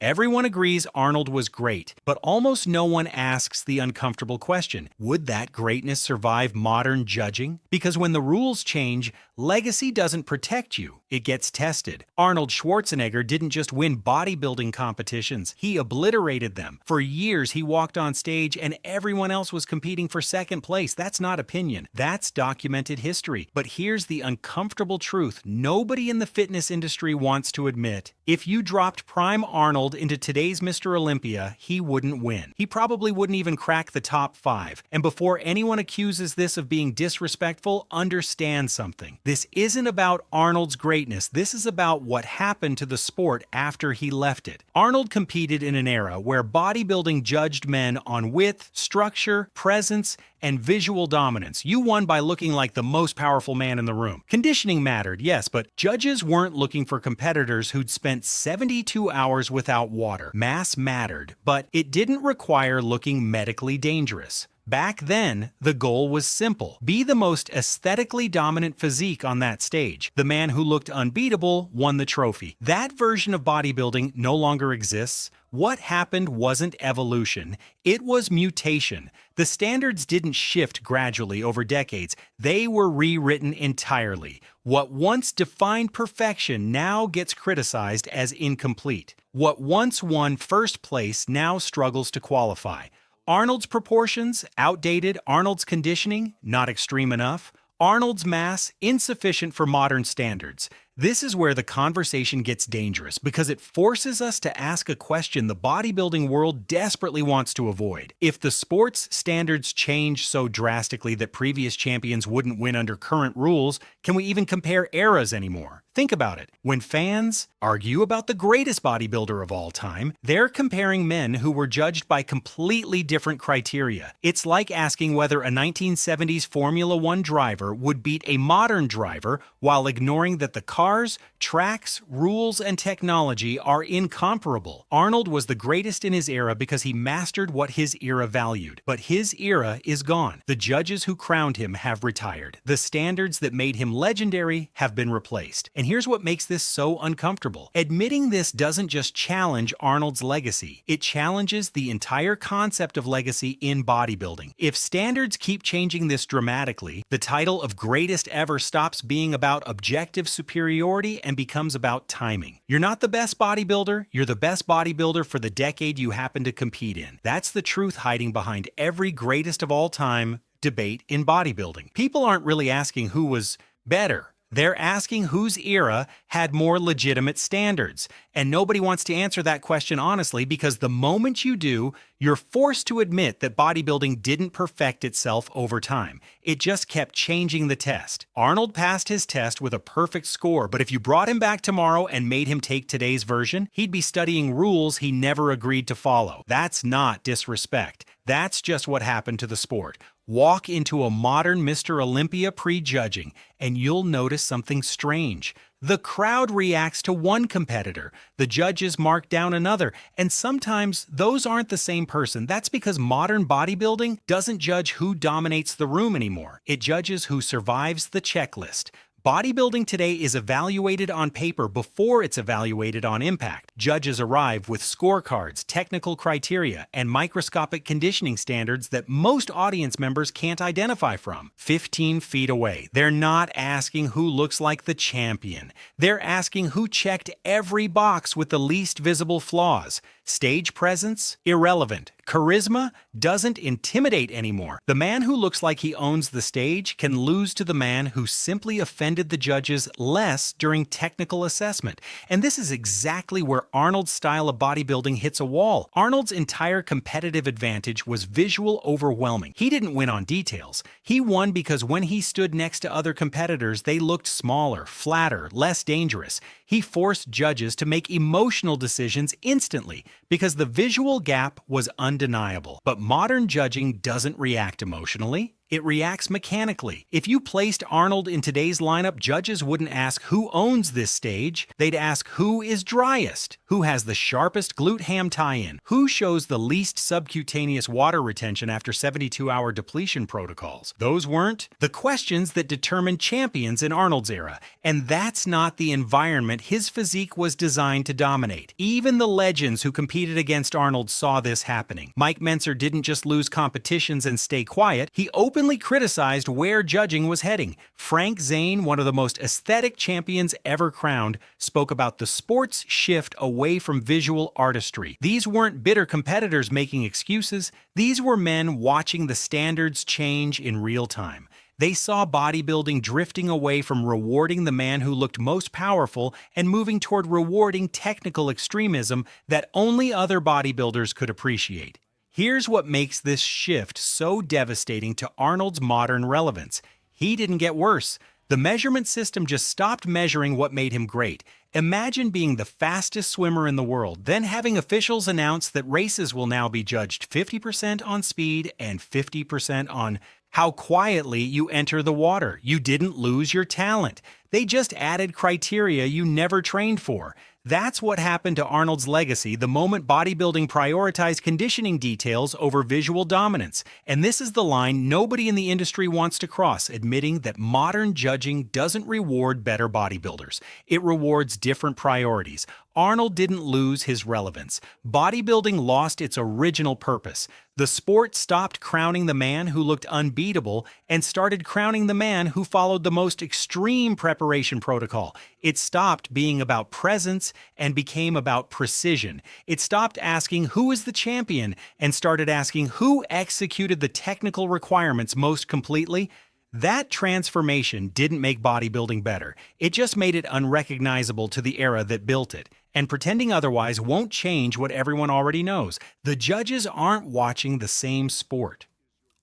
Everyone agrees Arnold was great, but almost no one asks the uncomfortable question, would that greatness survive modern judging? Because when the rules change, legacy doesn't protect you, it gets tested. Arnold Schwarzenegger didn't just win bodybuilding competitions, he obliterated them. For years he walked on stage and everyone else was competing for second place. That's not opinion, that's documented history. But here's the uncomfortable truth nobody in the fitness industry wants to admit. If you dropped prime Arnold into today's Mr. Olympia, he wouldn't win. He probably wouldn't even crack the top 5. And before anyone accuses this of being disrespectful, understand something. This isn't about Arnold's greatness. This is about what happened to the sport after he left it. Arnold competed in an era where bodybuilding judged men on width, structure, presence, and visual dominance. You won by looking like the most powerful man in the room. Conditioning mattered, yes, but judges weren't looking for competitors who'd spent 72 hours without water. Mass mattered, but it didn't require looking medically dangerous. Back then, the goal was simple. Be the most aesthetically dominant physique on that stage. The man who looked unbeatable won the trophy. That version of bodybuilding no longer exists. What happened wasn't evolution, it was mutation. The standards didn't shift gradually over decades, they were rewritten entirely. What once defined perfection now gets criticized as incomplete. What once won first place now struggles to qualify. Arnold's proportions, outdated. Arnold's conditioning, not extreme enough. Arnold's mass, insufficient for modern standards. This is where the conversation gets dangerous because it forces us to ask a question the bodybuilding world desperately wants to avoid. If the sport's standards change so drastically that previous champions wouldn't win under current rules, can we even compare eras anymore? Think about it. When fans argue about the greatest bodybuilder of all time, they're comparing men who were judged by completely different criteria. It's like asking whether a 1970s Formula One driver would beat a modern driver while ignoring that the cars, tracks, rules, and technology are incomparable. Arnold was the greatest in his era because he mastered what his era valued. But his era is gone. The judges who crowned him have retired. The standards that made him legendary have been replaced. And here's what makes this so uncomfortable. Admitting this doesn't just challenge Arnold's legacy, it challenges the entire concept of legacy in bodybuilding. If standards keep changing this dramatically, the title of greatest ever stops being about objective superiority and becomes about timing. You're not the best bodybuilder, you're the best bodybuilder for the decade you happen to compete in. That's the truth hiding behind every greatest of all time debate in bodybuilding. People aren't really asking who was better. They're asking whose era had more legitimate standards. And nobody wants to answer that question honestly because the moment you do, you're forced to admit that bodybuilding didn't perfect itself over time. It just kept changing the test. Arnold passed his test with a perfect score, but if you brought him back tomorrow and made him take today's version, he'd be studying rules he never agreed to follow. That's not disrespect. That's just what happened to the sport. Walk into a modern Mr. Olympia prejudging, and you'll notice something strange. The crowd reacts to one competitor, the judges mark down another, and sometimes those aren't the same person. That's because modern bodybuilding doesn't judge who dominates the room anymore. It judges who survives the checklist. Bodybuilding today is evaluated on paper before it's evaluated on impact. Judges arrive with scorecards, technical criteria, and microscopic conditioning standards that most audience members can't identify from. 15 feet away, they're not asking who looks like the champion. They're asking who checked every box with the least visible flaws. Stage presence? Irrelevant. Charisma doesn't intimidate anymore. The man who looks like he owns the stage can lose to the man who simply offended the judges less during technical assessment. And this is exactly where Arnold's style of bodybuilding hits a wall. Arnold's entire competitive advantage was visual overwhelming. He didn't win on details. He won because when he stood next to other competitors, they looked smaller, flatter, less dangerous. He forced judges to make emotional decisions instantly because the visual gap was undeniable. But modern judging doesn't react emotionally. It reacts mechanically. If you placed Arnold in today's lineup, judges wouldn't ask who owns this stage. They'd ask who is driest, who has the sharpest glute ham tie-in, who shows the least subcutaneous water retention after 72-hour depletion protocols. Those weren't the questions that determined champions in Arnold's era. And that's not the environment his physique was designed to dominate. Even the legends who competed against Arnold saw this happening. Mike Mentzer didn't just lose competitions and stay quiet, he openly criticized where judging was heading. Frank Zane, one of the most aesthetic champions ever crowned, spoke about the sport's shift away from visual artistry. These weren't bitter competitors making excuses, these were men watching the standards change in real time. They saw bodybuilding drifting away from rewarding the man who looked most powerful and moving toward rewarding technical extremism that only other bodybuilders could appreciate. Here's what makes this shift so devastating to Arnold's modern relevance. He didn't get worse. The measurement system just stopped measuring what made him great. Imagine being the fastest swimmer in the world, then having officials announce that races will now be judged 50% on speed and 50% on how quietly you enter the water. You didn't lose your talent. They just added criteria you never trained for. That's what happened to Arnold's legacy the moment bodybuilding prioritized conditioning details over visual dominance. And this is the line nobody in the industry wants to cross, admitting that modern judging doesn't reward better bodybuilders. It rewards different priorities. Arnold didn't lose his relevance. Bodybuilding lost its original purpose. The sport stopped crowning the man who looked unbeatable and started crowning the man who followed the most extreme preparation protocol. It stopped being about presence and became about precision. It stopped asking who is the champion and started asking who executed the technical requirements most completely. That transformation didn't make bodybuilding better. It just made it unrecognizable to the era that built it. And pretending otherwise won't change what everyone already knows. The judges aren't watching the same sport.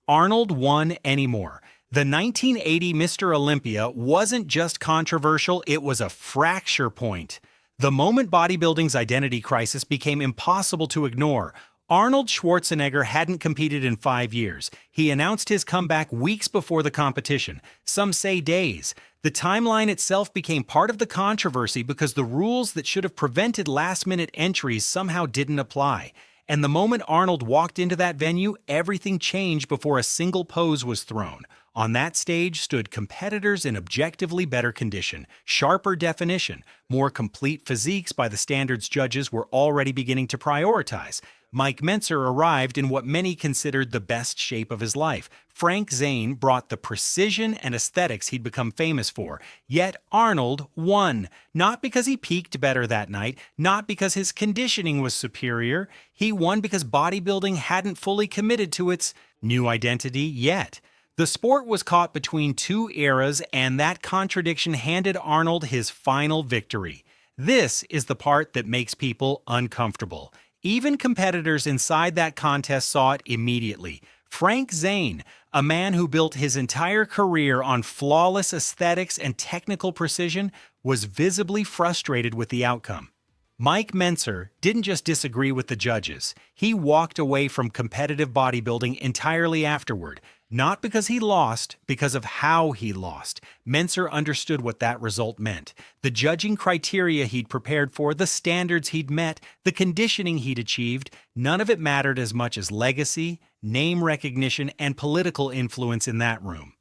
Arnold won anymore. The 1980 Mr. Olympia wasn't just controversial, it was a fracture point. The moment bodybuilding's identity crisis became impossible to ignore, Arnold Schwarzenegger hadn't competed in 5 years. He announced his comeback weeks before the competition, some say days. The timeline itself became part of the controversy because the rules that should have prevented last-minute entries somehow didn't apply. And the moment Arnold walked into that venue, everything changed before a single pose was thrown. On that stage stood competitors in objectively better condition, sharper definition, more complete physiques by the standards judges were already beginning to prioritize. Mike Mentzer arrived in what many considered the best shape of his life. Frank Zane brought the precision and aesthetics he'd become famous for. Yet Arnold won, not because he peaked better that night, not because his conditioning was superior. He won because bodybuilding hadn't fully committed to its new identity yet. The sport was caught between two eras, and that contradiction handed Arnold his final victory. This is the part that makes people uncomfortable. Even competitors inside that contest saw it immediately. Frank Zane, a man who built his entire career on flawless aesthetics and technical precision, was visibly frustrated with the outcome. Mike Mentzer didn't just disagree with the judges. He walked away from competitive bodybuilding entirely afterward. Not because he lost, because of how he lost. Mentzer understood what that result meant. The judging criteria he'd prepared for, the standards he'd met, the conditioning he'd achieved, none of it mattered as much as legacy, name recognition, and political influence in that room.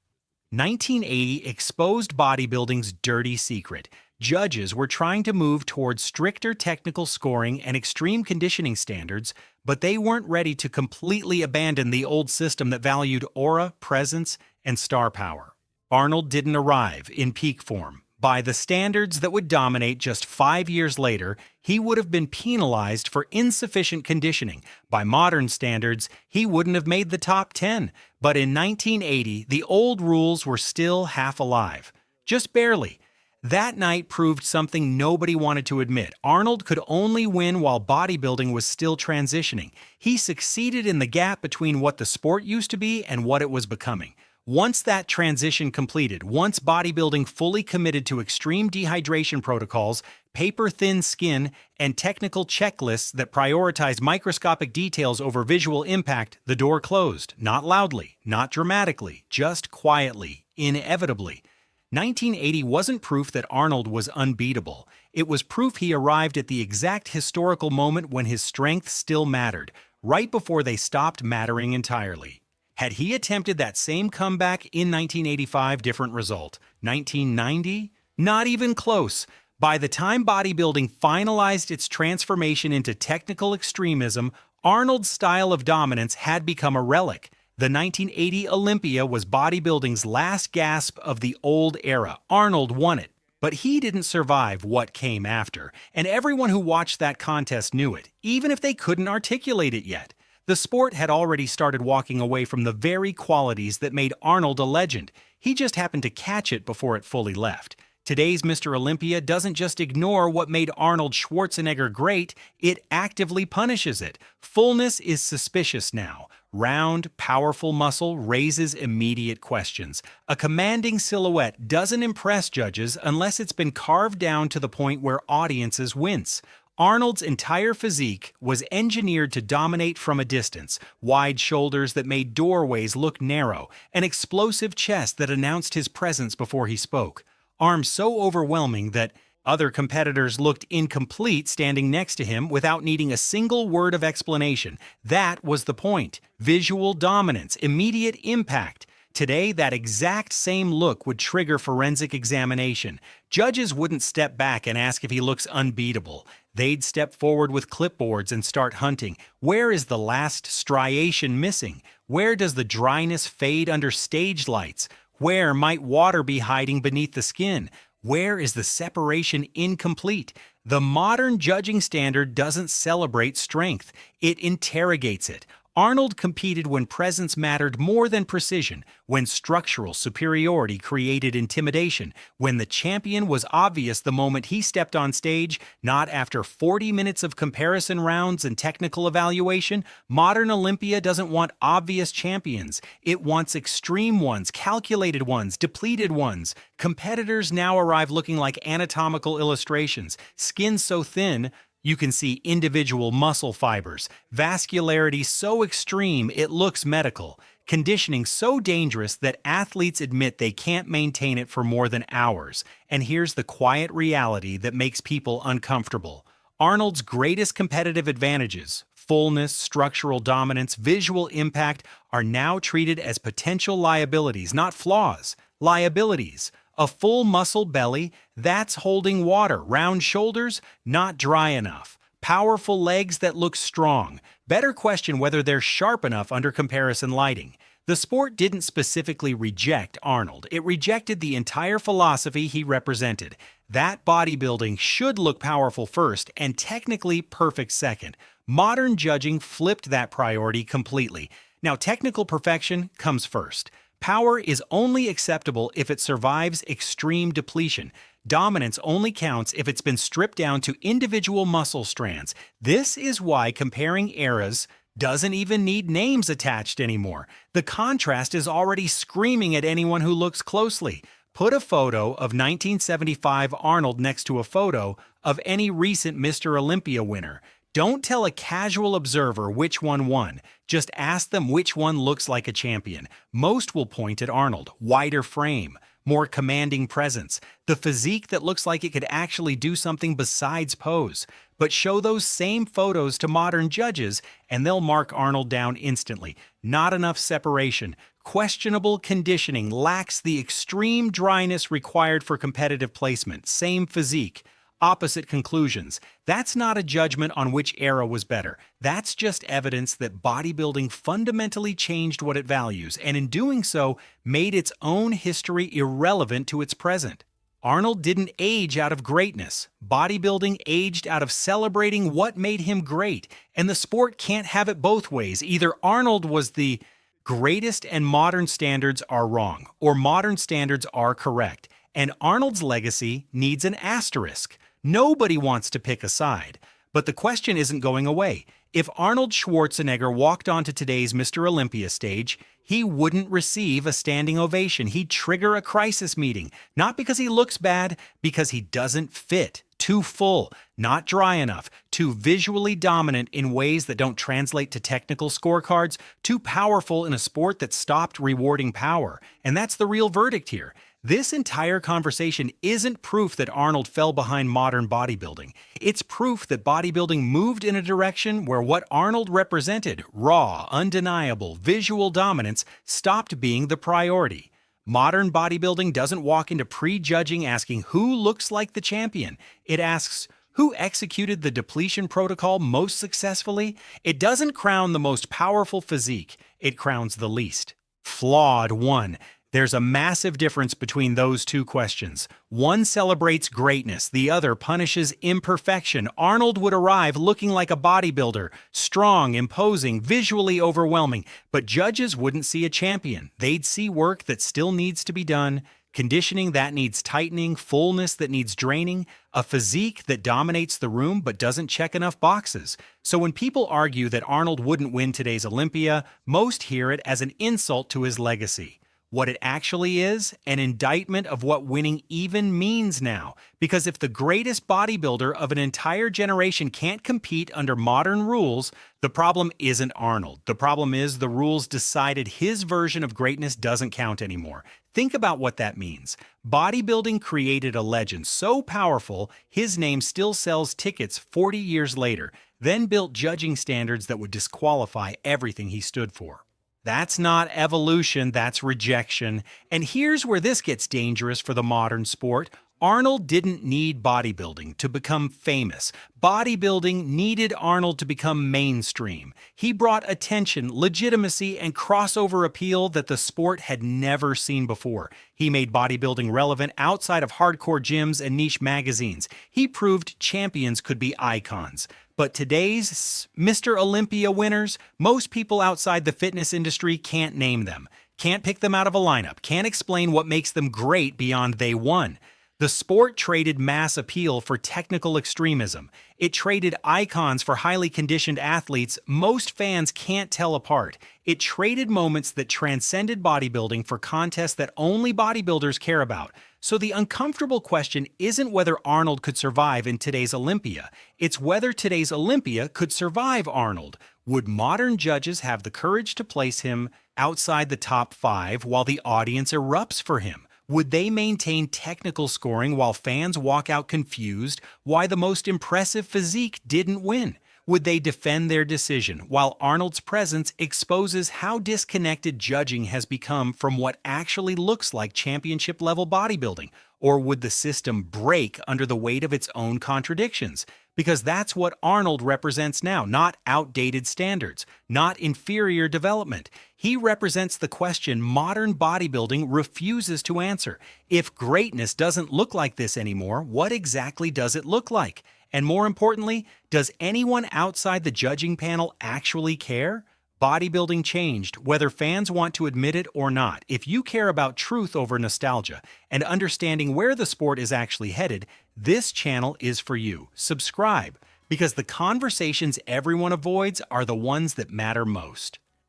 1980 exposed bodybuilding's dirty secret. Judges were trying to move towards stricter technical scoring and extreme conditioning standards, but they weren't ready to completely abandon the old system that valued aura, presence, and star power. Arnold didn't arrive in peak form. By the standards that would dominate just 5 years later, he would have been penalized for insufficient conditioning. By modern standards, he wouldn't have made the top 10. But in 1980, the old rules were still half alive. Just barely. That night proved something nobody wanted to admit. Arnold could only win while bodybuilding was still transitioning. He succeeded in the gap between what the sport used to be and what it was becoming. Once that transition completed, once bodybuilding fully committed to extreme dehydration protocols, paper-thin skin, and technical checklists that prioritize microscopic details over visual impact, the door closed. Not loudly, not dramatically, just quietly, inevitably. 1980 wasn't proof that Arnold was unbeatable. It was proof he arrived at the exact historical moment when his strength still mattered, right before they stopped mattering entirely. Had he attempted that same comeback in 1985, different result. 1990? Not even close. By the time bodybuilding finalized its transformation into technical extremism, Arnold's style of dominance had become a relic. The 1980 Olympia was bodybuilding's last gasp of the old era. Arnold won it. But he didn't survive what came after, and everyone who watched that contest knew it, even if they couldn't articulate it yet. The sport had already started walking away from the very qualities that made Arnold a legend. He just happened to catch it before it fully left. Today's Mr. Olympia doesn't just ignore what made Arnold Schwarzenegger great, it actively punishes it. Fullness is suspicious now. Round, powerful muscle raises immediate questions. A commanding silhouette doesn't impress judges unless it's been carved down to the point where audiences wince. Arnold's entire physique was engineered to dominate from a distance, wide shoulders that made doorways look narrow, an explosive chest that announced his presence before he spoke, arms so overwhelming that other competitors looked incomplete standing next to him without needing a single word of explanation. That was the point. Visual dominance, immediate impact. Today, that exact same look would trigger forensic examination. Judges wouldn't step back and ask if he looks unbeatable. They'd step forward with clipboards and start hunting. Where is the last striation missing? Where does the dryness fade under stage lights? Where might water be hiding beneath the skin? Where is the separation incomplete? The modern judging standard doesn't celebrate strength. It interrogates it. Arnold competed when presence mattered more than precision, when structural superiority created intimidation, when the champion was obvious the moment he stepped on stage, not after 40 minutes of comparison rounds and technical evaluation. Modern Olympia doesn't want obvious champions. It wants extreme ones, calculated ones, depleted ones. Competitors now arrive looking like anatomical illustrations, skin so thin you can see individual muscle fibers, vascularity so extreme it looks medical, conditioning so dangerous that athletes admit they can't maintain it for more than hours. And here's the quiet reality that makes people uncomfortable. Arnold's greatest competitive advantages, fullness, structural dominance, visual impact, are now treated as potential liabilities, not flaws. Liabilities. A full muscle belly, that's holding water. Round shoulders, not dry enough. Powerful legs that look strong. Better question whether they're sharp enough under comparison lighting. The sport didn't specifically reject Arnold. It rejected the entire philosophy he represented. That bodybuilding should look powerful first and technically perfect second. Modern judging flipped that priority completely. Now, technical perfection comes first. Power is only acceptable if it survives extreme depletion. Dominance only counts if it's been stripped down to individual muscle strands. This is why comparing eras doesn't even need names attached anymore. The contrast is already screaming at anyone who looks closely. Put a photo of 1975 Arnold next to a photo of any recent Mr. Olympia winner. Don't tell a casual observer which one won. Just ask them which one looks like a champion. Most will point at Arnold. Wider frame, more commanding presence, the physique that looks like it could actually do something besides pose. But show those same photos to modern judges and they'll mark Arnold down instantly. Not enough separation. Questionable conditioning, lacks the extreme dryness required for competitive placement. Same physique. Opposite conclusions. That's not a judgment on which era was better. That's just evidence that bodybuilding fundamentally changed what it values, and in doing so, made its own history irrelevant to its present. Arnold didn't age out of greatness. Bodybuilding aged out of celebrating what made him great, and the sport can't have it both ways. Either Arnold was the greatest and modern standards are wrong, or modern standards are correct, and Arnold's legacy needs an asterisk. Nobody wants to pick a side, but the question isn't going away. If Arnold Schwarzenegger walked onto today's Mr. Olympia stage, he wouldn't receive a standing ovation. He'd trigger a crisis meeting, not because he looks bad, because he doesn't fit. Too full, not dry enough, too visually dominant in ways that don't translate to technical scorecards, too powerful in a sport that stopped rewarding power. And that's the real verdict here. This entire conversation isn't proof that Arnold fell behind modern bodybuilding. It's proof that bodybuilding moved in a direction where what Arnold represented, raw, undeniable, visual dominance, stopped being the priority. Modern bodybuilding doesn't walk into prejudging asking who looks like the champion. It asks, who executed the depletion protocol most successfully? It doesn't crown the most powerful physique, it crowns the least flawed one. There's a massive difference between those two questions. One celebrates greatness, the other punishes imperfection. Arnold would arrive looking like a bodybuilder, strong, imposing, visually overwhelming, but judges wouldn't see a champion. They'd see work that still needs to be done, conditioning that needs tightening, fullness that needs draining, a physique that dominates the room but doesn't check enough boxes. So when people argue that Arnold wouldn't win today's Olympia, most hear it as an insult to his legacy. What it actually is, an indictment of what winning even means now. Because if the greatest bodybuilder of an entire generation can't compete under modern rules, the problem isn't Arnold. The problem is the rules decided his version of greatness doesn't count anymore. Think about what that means. Bodybuilding created a legend so powerful, his name still sells tickets 40 years later, then built judging standards that would disqualify everything he stood for. That's not evolution, that's rejection. And here's where this gets dangerous for the modern sport. Arnold didn't need bodybuilding to become famous. Bodybuilding needed Arnold to become mainstream. He brought attention, legitimacy, and crossover appeal that the sport had never seen before. He made bodybuilding relevant outside of hardcore gyms and niche magazines. He proved champions could be icons. But today's Mr. Olympia winners, most people outside the fitness industry can't name them, can't pick them out of a lineup, can't explain what makes them great beyond they won. The sport traded mass appeal for technical extremism. It traded icons for highly conditioned athletes most fans can't tell apart. It traded moments that transcended bodybuilding for contests that only bodybuilders care about. So the uncomfortable question isn't whether Arnold could survive in today's Olympia. It's whether today's Olympia could survive Arnold. Would modern judges have the courage to place him outside the top 5 while the audience erupts for him? Would they maintain technical scoring while fans walk out confused why the most impressive physique didn't win? Would they defend their decision while Arnold's presence exposes how disconnected judging has become from what actually looks like championship-level bodybuilding? Or would the system break under the weight of its own contradictions? Because that's what Arnold represents now, not outdated standards, not inferior development. He represents the question modern bodybuilding refuses to answer. If greatness doesn't look like this anymore, what exactly does it look like? And more importantly, does anyone outside the judging panel actually care? Bodybuilding changed, whether fans want to admit it or not. If you care about truth over nostalgia and understanding where the sport is actually headed, this channel is for you. Subscribe, because the conversations everyone avoids are the ones that matter most.